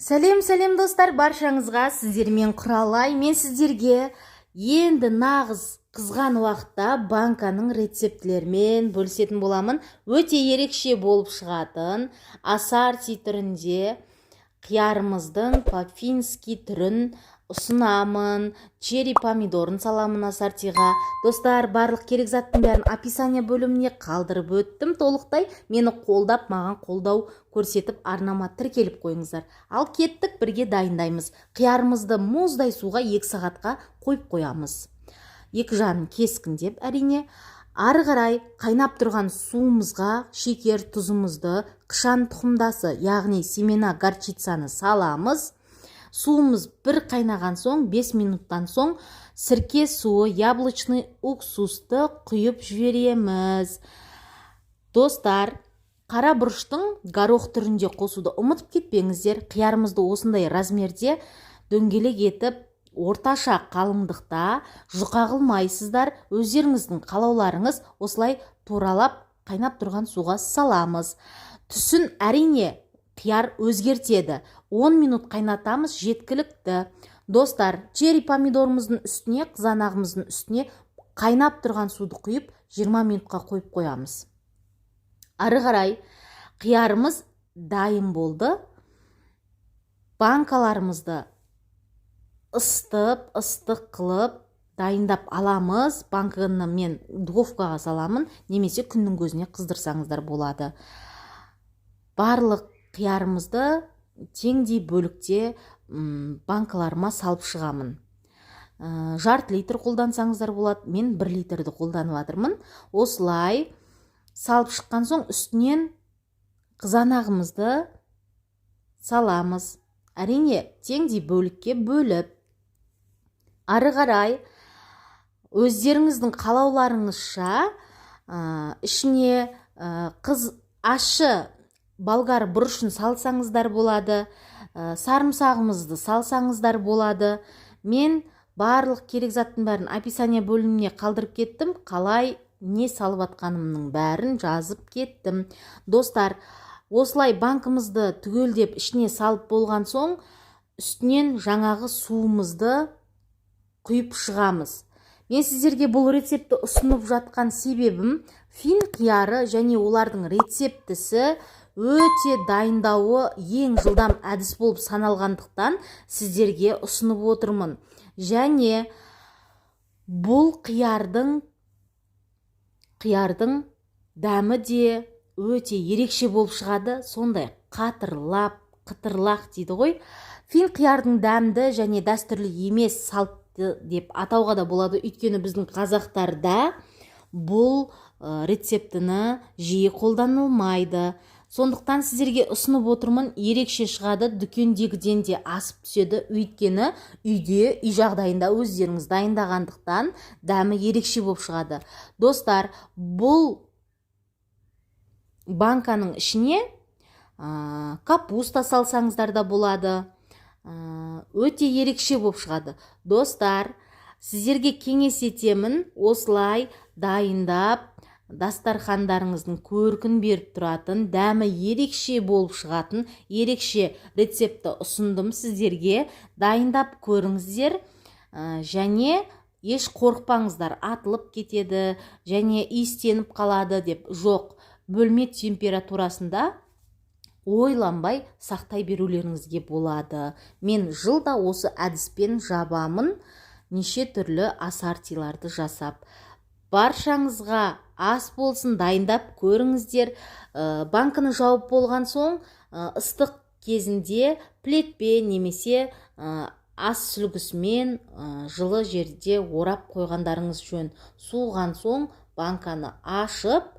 Сәлем достар, баршаңызға сіздермен Құралай. Мен сіздерге енді нағыз қызған уақытта банканың рецептілермен бөлісетін боламын. Өте ерекше болып шығатын ассорти түрінде қиярымыздың по-фински түрін ұсынамын. Черри помидорын саламын ассортиға. Достар, барлық керек заттың бәрін описание бөліміне қалдырып өттім толықтай. Мені қолдап, маған қолдау көрсетіп, арнама тіркеліп қойыңыздар. Ал кеттік, бірге дайындаймыз. Қиярымызды мұздай суға 2 сағатқа қойып қоямыз. Екі жанын кескіндеп, әрине. Ары қарай қайнап тұрған суымызға шекер, тұзымызды, қышан тұқымдасы, яғни семена горчицаны саламыз. Суымыз бір қайнаған соң, 5 минуттан соң сірке суы, яблочный уксусты құйып жібереміз. Достар, қара бұрыштың горох түрінде қосуды ұмытып кетпеңіздер. Қиярымызды осындай размерде дөңгелек етіп, орташа қалыңдықта жұқа қылмайсыздар. Өздеріңіздің қалауларыңыз осылай туралап қайнап тұрған суға саламыз. Түсін әрине қияр өзгертеді. 10 минут қайнатамыз, жеткілікті. Достар, черри помидорымыздың үстіне, қызанағымыздың үстіне қайнап тұрған суды құйып 20 минутқа қойып қоямыз. Ары қарай қиярымыз дайын болды. Банкаларымызды ыстық қылып дайындап аламыз. Банканы мен духовкаға саламын, немесе күннің көзіне қыздырсаңыздар болады. Барлық қиярымызды теңдей бөлікте банкаларыма салып шығамын. Жарты литр қолдансаңыздар болады, мен 1 литрді қолданып жатырмын. Осылай салып шыққан соң үстінен қызанағымызды саламыз. Әрине теңдей бөлікке бөліп. Ары қарай өздеріңіздің қалауларыңызша ішіне ащы болгар бұрышын салсаңыздар болады, сарымсағымызды салсаңыздар болады. Мен барлық керек заттың бәрін описание бөліміне қалдырып кеттім. Қалай не салып атқанымның бәрін жазып кеттім. Достар, осылай банкымызды түгелдеп ішіне салып болған соң, үстінен жаңағы суымызды құйып шығамыз. Мен сіздерге бұл рецепті ұсынып жатқан себебім, фин қияры және олардың рецептісі өте дайындауы ең жылдам әдіс болып саналғандықтан сіздерге ұсынып отырмын. Және бұл қиярдың дәмі де өте ерекше болып шығады. Сондай қытырлақ дейді ғой. Фин қиярдың дәмді және дәстүрлі емес салтты деп атауға да болады. Өйткені біздің қазақтарда бұл рецептіні жиі қолданылмайды. Сондықтан сіздерге ұсынып отырмын, ерекше шығады, дүкендегіден де асып түседі. Өйткені үй жағдайында өздеріңіз дайындағандықтан дәмі ерекше болып шығады. Достар, бұл банканың ішіне капуста салсаңыздар да болады. Өте ерекше болып шығады. Достар, сіздерге кеңес етемін, осылай дайындап дастархандарыңыздың көркін беріп тұратын, дәмі ерекше болып шығатын, ерекше рецепті ұсындым сіздерге. Дайындап көріңіздер, және еш қорықпаңыздар, атылып кетеді, және иістеніп қалады деп. Жоқ, бөлме температурасында ойланбай сақтай берулеріңізге болады. Мен жылда осы әдіспен жабамын, неше түрлі ассортиларды жасап. Баршаңызға ас болсын, дайындап көріңіздер. Банканы жауып болған соң, ыстық кезінде плетпен немесе ас сүлгісімен жылы жерде орап қойғандарыңыз жөн. Суыған соң банканы ашып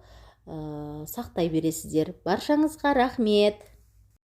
сақтай бересіздер. Баршаңызға рахмет.